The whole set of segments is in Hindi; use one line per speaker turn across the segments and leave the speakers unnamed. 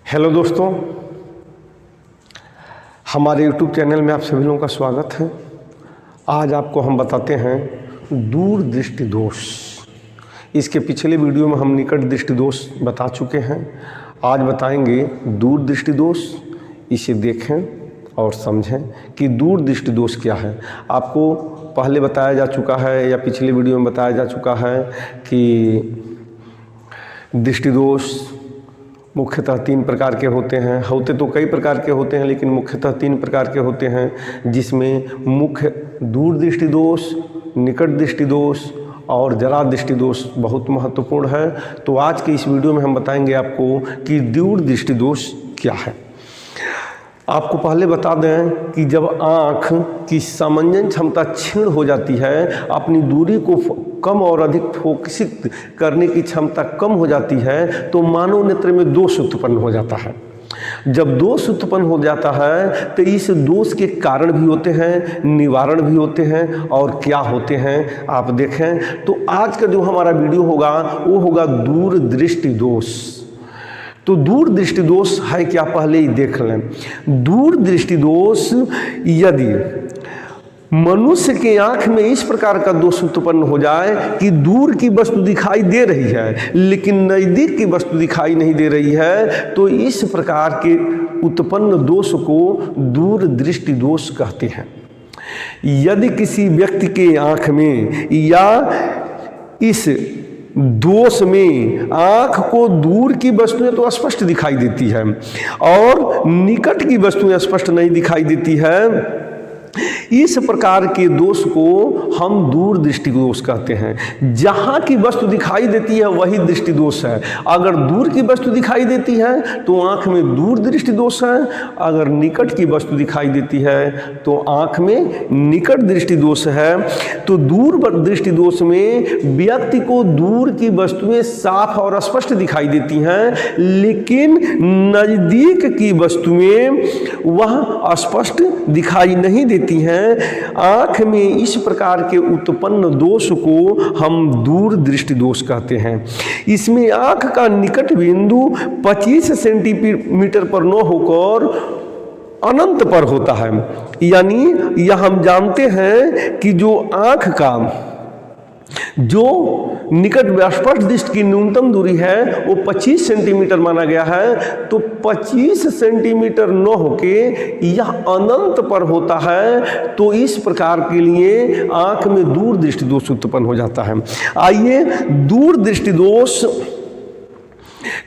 हेलो दोस्तों, हमारे YouTube चैनल में आप सभी लोगों का स्वागत है। आज आपको हम बताते हैं दूर दृष्टि दोष। इसके पिछले वीडियो में हम निकट दृष्टि दोष बता चुके हैं। आज बताएंगे दूर दृष्टि दोष। इसे देखें और समझें कि दूर दृष्टि दोष क्या है। आपको पहले बताया जा चुका है या पिछले वीडियो में बताया जा चुका है कि दृष्टि दोष मुख्यतः 3 प्रकार के होते हैं। होते तो कई प्रकार के होते हैं, लेकिन मुख्यतः 3 प्रकार के होते हैं, जिसमें मुख्य दूर दृष्टि दोष, निकट दृष्टि दोष और जरा दृष्टि दोष बहुत महत्वपूर्ण है। तो आज के इस वीडियो में हम बताएंगे आपको कि दूर दृष्टि दोष क्या है। आपको पहले बता दें कि जब आँख की समंजन क्षमता क्षीण हो जाती है, अपनी दूरी को कम और अधिक फोकसित करने की क्षमता कम हो जाती है, तो मानव नेत्र में दोष उत्पन्न हो जाता है। जब दोष उत्पन्न हो जाता है तो इस दोष के कारण भी होते हैं, निवारण भी होते हैं, और क्या होते हैं आप देखें। तो आज का जो हमारा वीडियो होगा वो होगा दूर दृष्टि दोष। तो दूर दृष्टि दोष है क्या, पहले ही देख लें। दूर दृष्टि दोष यदि मनुष्य के आंख में इस प्रकार का दोष उत्पन्न हो जाए कि दूर की वस्तु दिखाई दे रही है लेकिन नज़दीक की वस्तु दिखाई नहीं दे रही है, तो इस प्रकार के उत्पन्न दोष को दूर दृष्टि दोष कहते हैं। यदि किसी व्यक्ति के आंख में या इस दोष में आँख को दूर की वस्तुएं तो स्पष्ट दिखाई देती है और निकट की वस्तुएं स्पष्ट नहीं दिखाई देती है, इस प्रकार के दोष को हम दूर दृष्टि दोष कहते हैं। जहाँ की वस्तु दिखाई देती है वही दृष्टि दोष है। अगर दूर की वस्तु दिखाई देती है तो आँख में दूर दृष्टि दोष है, अगर निकट की वस्तु दिखाई देती है तो आँख में निकट दृष्टि दोष है। तो दूर दृष्टि दोष में व्यक्ति को दूर की वस्तुएं साफ और स्पष्ट दिखाई देती हैं, लेकिन नज़दीक की वस्तुएं वह स्पष्ट दिखाई नहीं देती हैं। आँख में इस प्रकार के उत्पन्न दोष को हम दूर दृष्टि दोष कहते हैं। इसमें आँख का निकट बिंदु 25 सेंटीमीटर पर न होकर अनंत पर होता है। यानी यह हम जानते हैं कि जो आँख का जो निकट स्पष्ट दृष्टि की न्यूनतम दूरी है वो 25 सेंटीमीटर माना गया है। तो 25 सेंटीमीटर न होके यह अनंत पर होता है, तो इस प्रकार के लिए आंख में दूर दृष्टि दोष उत्पन्न हो जाता है। आइए दूर दृष्टि दोष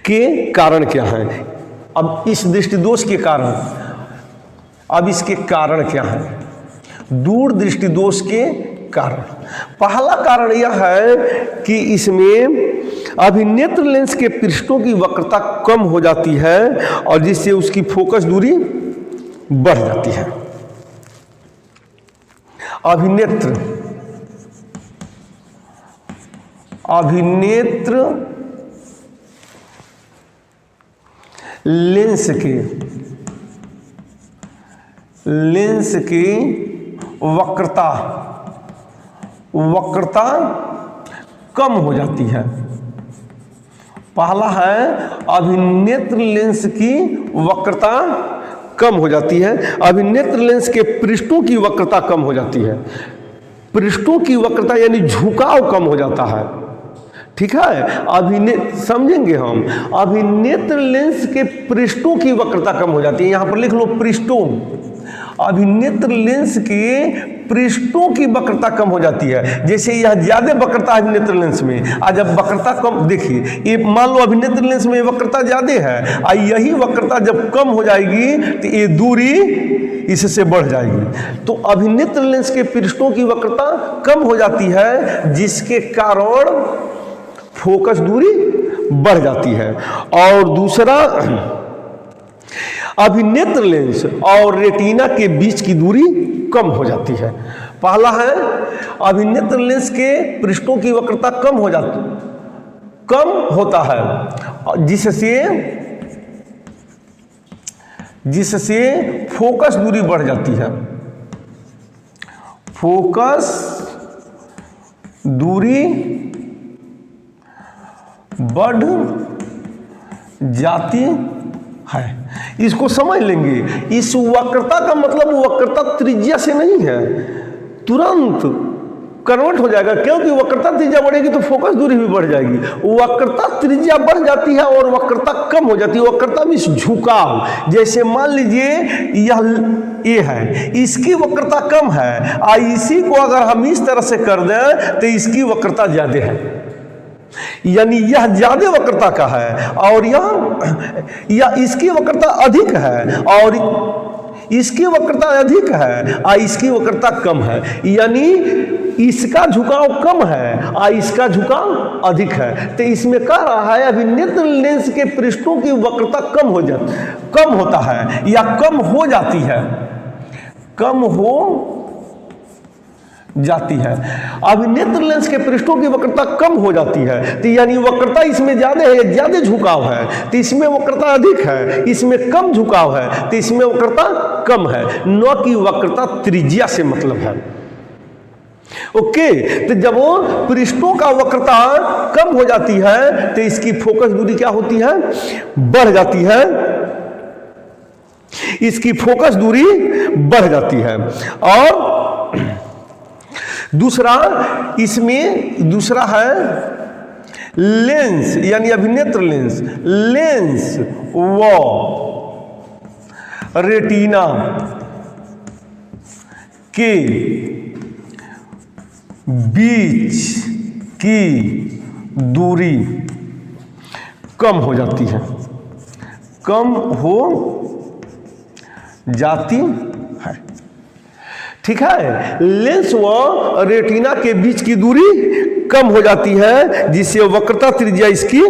के कारण क्या है। अब इस दृष्टि दोष के कारण, अब इसके कारण क्या है दूर दृष्टि दोष के कारण। पहला कारण यह है कि इसमें अभिनेत्र लेंस के पृष्ठों की वक्रता कम हो जाती है और जिससे उसकी फोकस दूरी बढ़ जाती है। अभिनेत्र लेंस की वक्रता कम हो जाती है। पहला है अभिनेत्र लेंस की वक्रता कम हो जाती है। अभिनेत्र लेंस के पृष्ठों की वक्रता कम हो जाती है। पृष्ठों की वक्रता यानी झुकाव कम हो जाता है। ठीक है, समझेंगे हम। अभिनेत्र लेंस के पृष्ठों की वक्रता कम हो जाती है। यहां पर लिख लो पृष्ठों। अभिनेत्र लेंस के पृष्ठों की वक्रता कम हो जाती है। जैसे यह ज्यादा वक्रता है अभिनेत्र लेंस में, आज जब वक्रता कम, देखिए ये मान लो अभिनेत्र लेंस में वक्रता ज्यादा है, और यही वक्रता जब कम हो जाएगी तो ये दूरी इससे बढ़ जाएगी। तो अभिनेत्र लेंस के पृष्ठों की वक्रता कम हो जाती है, जिसके कारण फोकस दूरी बढ़ जाती है। और दूसरा, अभिनेत्र लेंस और रेटिना के बीच की दूरी कम हो जाती है। पहला है अभिनेत्र लेंस के पृष्ठों की वक्रता कम होता है, जिससे फोकस दूरी बढ़ जाती है। फोकस दूरी बढ़ जाती है। इसको समझ लेंगे। इस वक्रता का मतलब वक्रता त्रिज्या से नहीं है, तुरंत कन्वर्ट हो जाएगा, क्योंकि वक्रता त्रिज्या बढ़ेगी तो फोकस दूरी भी बढ़ जाएगी। वक्रता त्रिज्या बढ़ जाती है और वक्रता कम हो जाती है। वक्रता में झुकाव, जैसे मान लीजिए यह ये है, इसकी वक्रता कम है, इसी को अगर हम इस तरह से कर दें तो इसकी वक्रता ज्यादा है, यानी यह ज्यादा वक्रता का है और यह इसकी वक्रता अधिक है और इसकी वक्रता अधिक है इसकी वक्रता कम है, यानी इसका झुकाव कम है इसका झुकाव अधिक है। तो इसमें कह रहा है अभी नेत्र लेंस के पृष्ठों की वक्रता कम होता है या कम हो जाती है, कम हो जाती है। अब नेत्र लेंस के पृष्ठों की वक्रता कम हो जाती है, तो यानी वक्रता इसमें ज्यादा है, ज्यादा झुकाव है, तो इसमें वक्रता अधिक है, इसमें कम झुकाव है, तो इसमें वक्रता कम है। न कि वक्रता त्रिज्या से मतलब है। ओके, तो जब वो पृष्ठों का वक्रता कम हो जाती है तो इसकी फोकस दूरी क्या होती है, बढ़ जाती है, इसकी फोकस दूरी बढ़ जाती है। और दूसरा है लेंस, यानी अभिनेत्र लेंस, लेंस व रेटिना के बीच की दूरी कम हो जाती है, कम हो जाती है। ठीक है, लेंस व रेटिना के बीच की दूरी कम हो जाती है, जिससे वक्रता त्रिज्या इसकी,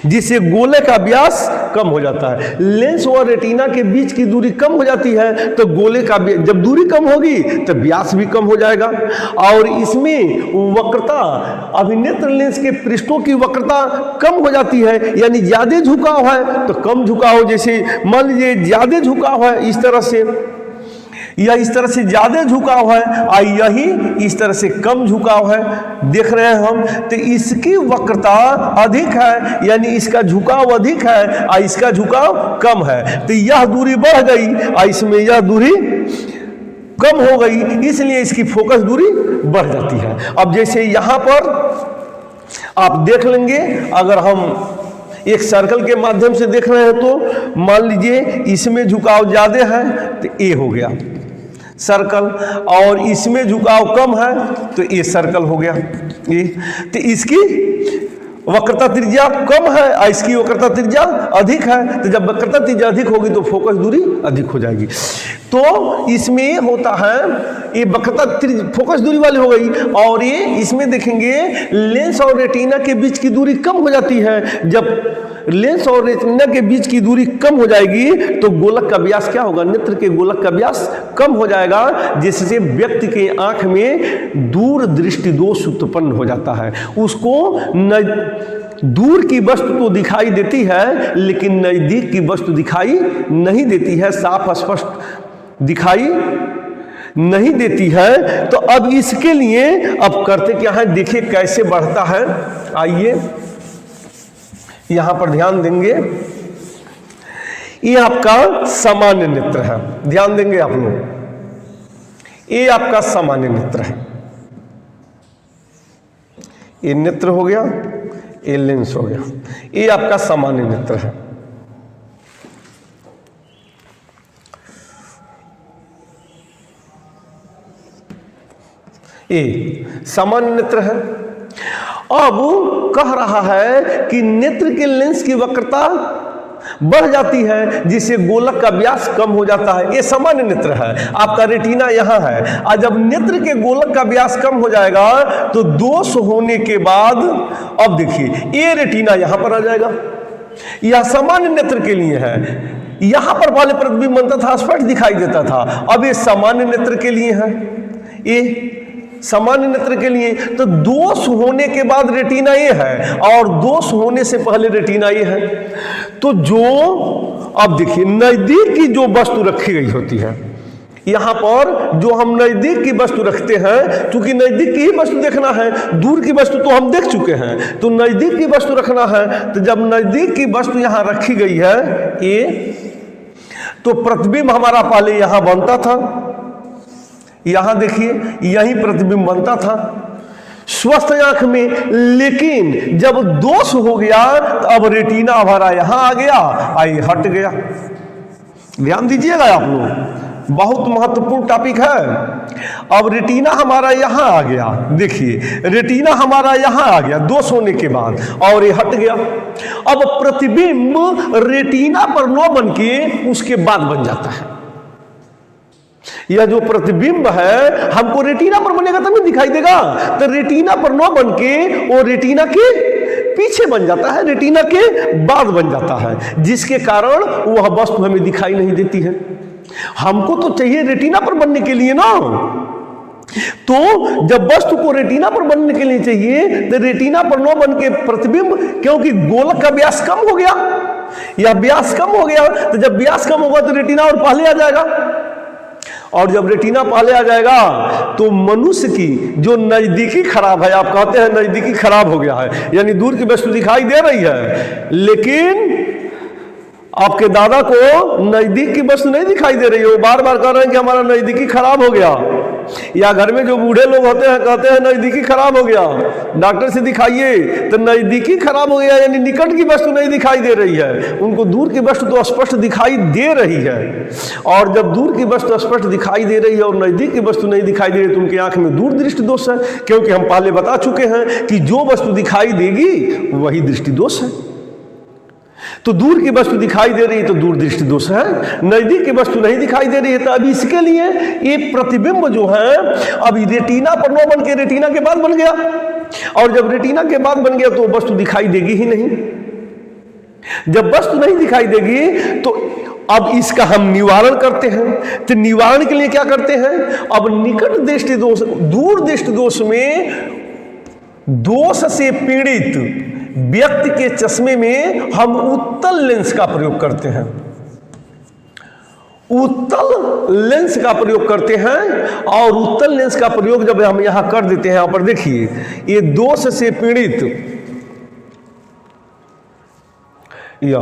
जिससे गोले का व्यास कम हो जाता है। लेंस व रेटिना के बीच की दूरी कम हो जाती है तो गोले का, जब दूरी कम होगी तो व्यास भी कम हो जाएगा। और इसमें वक्रता, अभिनेत्र लेंस के पृष्ठों की वक्रता कम हो जाती है, यानी ज्यादा झुकाव है तो कम झुकाव, जैसे मान लीजिए ज्यादा झुकाव है इस तरह से, या इस तरह से ज्यादा झुकाव है यही इस तरह से कम झुकाव है, देख रहे हैं हम। तो इसकी वक्रता अधिक है, यानी इसका झुकाव अधिक है इसका झुकाव कम है, तो यह दूरी बढ़ गई इसमें यह दूरी कम हो गई, इसलिए इसकी फोकस दूरी बढ़ जाती है। अब जैसे यहां पर आप देख लेंगे, अगर हम एक सर्कल के माध्यम से देख रहे हैं तो मान लीजिए इसमें झुकाव ज्यादा है तो ए हो गया सर्कल, और इसमें झुकाव कम है तो ये सर्कल हो गया ये। तो इसकी वक्रता त्रिज्या कम है इसकी वक्रता त्रिज्या अधिक है, तो जब वक्रता त्रिज्या अधिक होगी तो फोकस दूरी अधिक हो जाएगी। तो इसमें होता है ये वक्रता फोकस दूरी वाली हो गई, और ये इसमें देखेंगे लेंस और रेटिना के बीच की दूरी कम हो जाती है। जब लेंस और रेटिना के बीच की दूरी कम हो जाएगी तो गोलक का व्यास क्या होगा, नेत्र के गोलक का व्यास कम हो जाएगा, जिससे व्यक्ति के आंख में दूर दृष्टि दोष उत्पन्न हो जाता है। उसको दूर की वस्तु तो दिखाई देती है लेकिन नजदीक की वस्तु दिखाई नहीं देती है, साफ स्पष्ट दिखाई नहीं देती है। तो अब इसके लिए अब करते क्या है, देखिए कैसे बढ़ता है। आइए यहां पर ध्यान देंगे, ये आपका सामान्य नेत्र है, ध्यान देंगे आप लोग, ये आपका सामान्य नेत्र है, ये नेत्र हो गया, ये लेंस हो गया, ये आपका सामान्य नेत्र है। ये सामान्य नेत्र है। अब कह रहा है कि नेत्र के लेंस की वक्रता बढ़ जाती है, जिससे गोलक का व्यास कम हो जाता है। ये सामान्य नेत्र है, आपका रेटिना यहाँ है, और जब नेत्र के गोलक का व्यास कम हो जाएगा तो दोष होने के बाद अब देखिए ये रेटिना यहाँ पर आ जाएगा, यह सामान्य नेत्र के लिए है। यहाँ पर वाले प्रतिबिंब बनता था, स्पष्ट दिखाई देता था, अब ये सामान्य नेत्र के लिए है, ये सामान्य नेत्र के लिए। तो दोष होने के बाद रेटिना ये है और दोष होने से पहले रेटिना ये है। तो जो अब देखिए नजदीक की जो वस्तु रखी गई होती है, यहां पर जो हम नजदीक की वस्तु रखते हैं, क्योंकि नजदीक की ही वस्तु देखना है, दूर की वस्तु तो हम देख चुके हैं, तो नजदीक की वस्तु रखना है। तो जब नजदीक की वस्तु यहां रखी गई है ए, तो प्रतिबिंब हमारा पहले यहां बनता था, यहां देखिए यही प्रतिबिंब बनता था स्वस्थ आंख में, लेकिन जब दोष हो गया तो अब रेटिना हमारा यहां आ गया, आई हट गया। ध्यान दीजिएगा आप लोग, बहुत महत्वपूर्ण टॉपिक है। अब रेटिना हमारा यहां आ गया, देखिए रेटिना हमारा यहां आ गया दोष होने के बाद, और ये हट गया। अब प्रतिबिंब रेटिना पर न बन के उसके बाद बन जाता है। यह जो प्रतिबिंब है हमको रेटिना पर बनेगा तभी दिखाई देगा, तो रेटिना पर न बन के वो रेटिना के पीछे बन जाता है, रेटिना के बाद बन जाता है, जिसके कारण वह वस्तु हमें दिखाई नहीं देती है। हमको तो चाहिए रेटिना पर बनने के लिए ना, तो जब वस्तु को रेटिना पर बनने के लिए चाहिए तो रेटिना पर न बन के प्रतिबिंब, क्योंकि गोलक का व्यास कम हो गया या व्यास कम हो गया, तो जब व्यास कम होगा तो रेटिना और पहले आ जाएगा, और जब रेटिना पहले आ जाएगा तो मनुष्य की जो नजदीकी खराब है, आप कहते हैं नजदीकी खराब हो गया है, यानी दूर की वस्तु दिखाई दे रही है, लेकिन आपके दादा को नजदीक की वस्तु नहीं दिखाई दे रही है, वो बार बार कह रहे हैं कि हमारा नजदीकी खराब हो गया। या घर में जो बूढ़े लोग होते हैं कहते हैं नजदीकी खराब हो गया, डॉक्टर से दिखाइए, तो नजदीकी खराब हो गया यानी निकट की वस्तु नहीं दिखाई दे रही है, उनको दूर की वस्तु तो स्पष्ट दिखाई दे रही है। और जब दूर की वस्तु स्पष्ट दिखाई दे रही है और नजदीक की वस्तु नहीं दिखाई दे रही, तो उनकी आंख में दूर दृष्टि दोष है, क्योंकि हम पहले बता चुके हैं कि जो वस्तु दिखाई देगी वही दृष्टि दोष है। तो दूर की वस्तु दिखाई दे रही है तो दूर दृष्टि दोष है, नजदीक की वस्तु नहीं दिखाई दे रही है, तो अभी इसके लिए ये प्रतिबिंब जो है अभी रेटिना पर न बन के रेटिना के बाद बन गया, और जब रेटिना के बाद बन गया तो वस्तु दिखाई देगी ही नहीं। जब वस्तु नहीं दिखाई देगी तो अब इसका हम निवारण करते हैं। तो निवारण के लिए क्या करते हैं, अब निकट दृष्टि दोष, दूर दृष्टि दोष में दोष से पीड़ित व्यक्ति के चश्मे में हम उत्तल लेंस का प्रयोग करते हैं, उत्तल लेंस का प्रयोग करते हैं। और उत्तल लेंस का प्रयोग जब हम यहां कर देते हैं, यहां पर देखिए ये दोष से पीड़ित, यह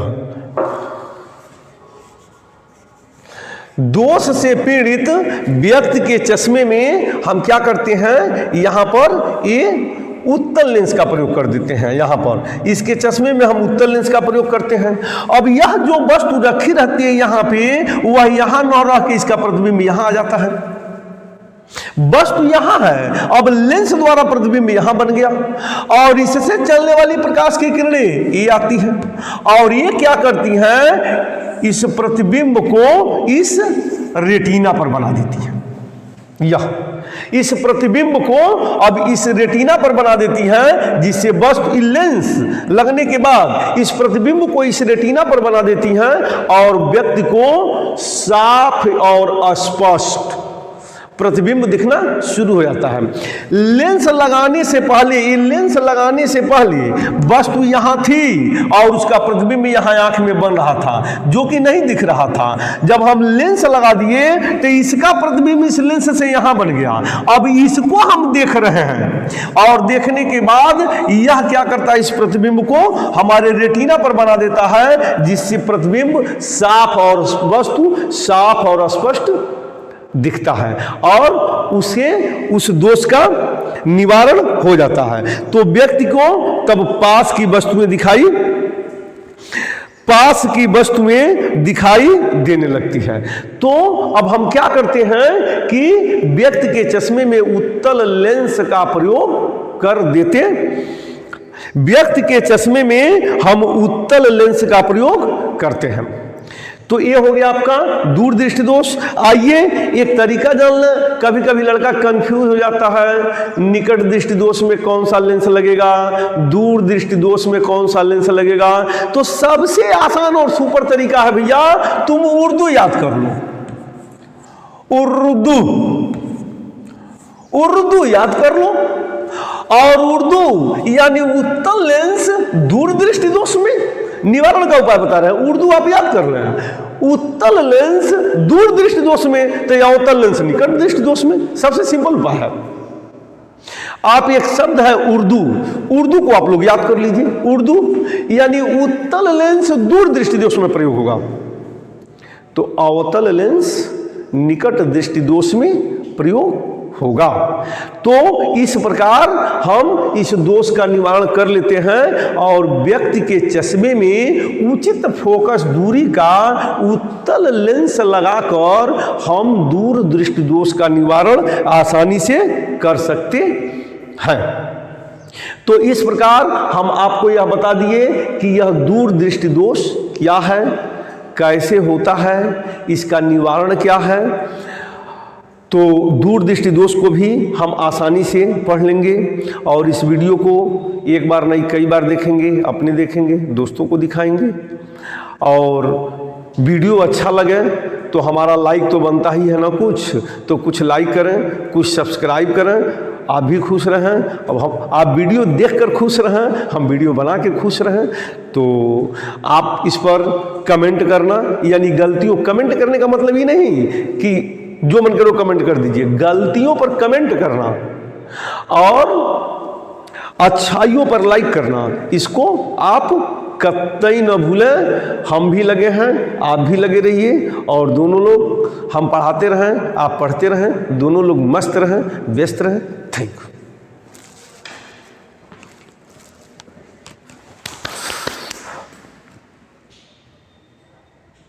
दोष से पीड़ित व्यक्ति के चश्मे में हम क्या करते हैं, यहां पर ये उत्तल लेंस का प्रयोग कर देते हैं। यहां पर इसके चश्मे में हम उत्तल लेंस का प्रयोग करते हैं। अब यह जो वस्तु रखी रहती है यहां पे, वह यहां न रह के इसका प्रतिबिंब यहां आ जाता है। वस्तु यहां है, अब लेंस द्वारा प्रतिबिंब यहां बन गया, और इससे चलने वाली प्रकाश की किरणें ये आती है, और ये क्या करती हैं, इस प्रतिबिंब को इस रेटिना पर बना देती है। यह इस प्रतिबिंब को अब इस रेटिना पर बना देती है, जिससे वस्तु लेंस लगने के बाद इस प्रतिबिंब को इस रेटिना पर बना देती हैं, और व्यक्ति को साफ और स्पष्ट प्रतिबिंब दिखना शुरू हो जाता है। लेंस लगाने से पहले, ये लेंस लगाने से पहले वस्तु यहां थी और उसका प्रतिबिंब यहां आंख में बन रहा था, जो कि नहीं दिख रहा था। जब हम लेंस लगा दिए तो इसका प्रतिबिंब इस लेंस से यहां बन गया। अब इसको हम देख रहे हैं, और देखने के बाद यह क्या करता है, इस प्रतिबिंब को हमारे रेटिना पर बना देता है, जिससे प्रतिबिंब साफ और वस्तु साफ और स्पष्ट दिखता है, और उसे उस दोष का निवारण हो जाता है। तो व्यक्ति को तब पास की वस्तुएं दिखाई देने लगती है। तो अब हम क्या करते हैं कि व्यक्ति के चश्मे में उत्तल लेंस का प्रयोग कर देते, व्यक्ति के चश्मे में हम उत्तल लेंस का प्रयोग करते हैं। तो ये हो गया आपका दूर दृष्टि दोष। आइए एक तरीका जान लें, कभी कभी लड़का कंफ्यूज हो जाता है, निकट दृष्टि दोष में कौन सा लेंस लगेगा, दूर दृष्टि दोष में कौन सा लेंस लगेगा। तो सबसे आसान और सुपर तरीका है भैया, तुम उर्दू याद कर लो, उर्दू याद कर लो। और उर्दू यानी उत्तल लेंस दूर दृष्टि दोष में निवारण का उपाय बता रहे हैं, उर्दू आप याद कर रहे हैं। उत्तल लेंस दूर दृष्टि दोष में तो अवतल लेंस निकट दृष्टि दोष में। सबसे सिंपल उपाय है। आप एक शब्द है उर्दू, उर्दू को आप लोग याद कर लीजिए। उर्दू यानी उत्तल लेंस दूर दृष्टि दोष में प्रयोग होगा, तो अवतल लेंस निकट दृष्टि दोष में प्रयोग होगा। तो इस प्रकार हम इस दोष का निवारण कर लेते हैं और व्यक्ति के चश्मे में उचित फोकस दूरी का उत्तल लेंस लगाकर हम दूर दृष्टि दोष का निवारण आसानी से कर सकते हैं। तो इस प्रकार हम आपको यह बता दिए कि यह दूर दृष्टि दोष क्या है, कैसे होता है, इसका निवारण क्या है। तो दूर दृष्टि दोष को भी हम आसानी से पढ़ लेंगे और इस वीडियो को एक बार नहीं कई बार देखेंगे, अपने देखेंगे, दोस्तों को दिखाएंगे। और वीडियो अच्छा लगे तो हमारा लाइक तो बनता ही है ना, कुछ लाइक करें, कुछ सब्सक्राइब करें। आप भी खुश रहें, अब हम आप वीडियो देखकर खुश रहें, हम वीडियो बना के खुश रहें। तो आप इस पर कमेंट करना, यानी गलतियों, कमेंट करने का मतलब ये नहीं कि जो मन करो कमेंट कर दीजिए, गलतियों पर कमेंट करना और अच्छाइयों पर लाइक करना, इसको आप कतई न भूलें। हम भी लगे हैं, आप भी लगे रहिए और दोनों लोग, हम पढ़ाते रहें, आप पढ़ते रहें, दोनों लोग मस्त रहें, व्यस्त रहें। Thank you.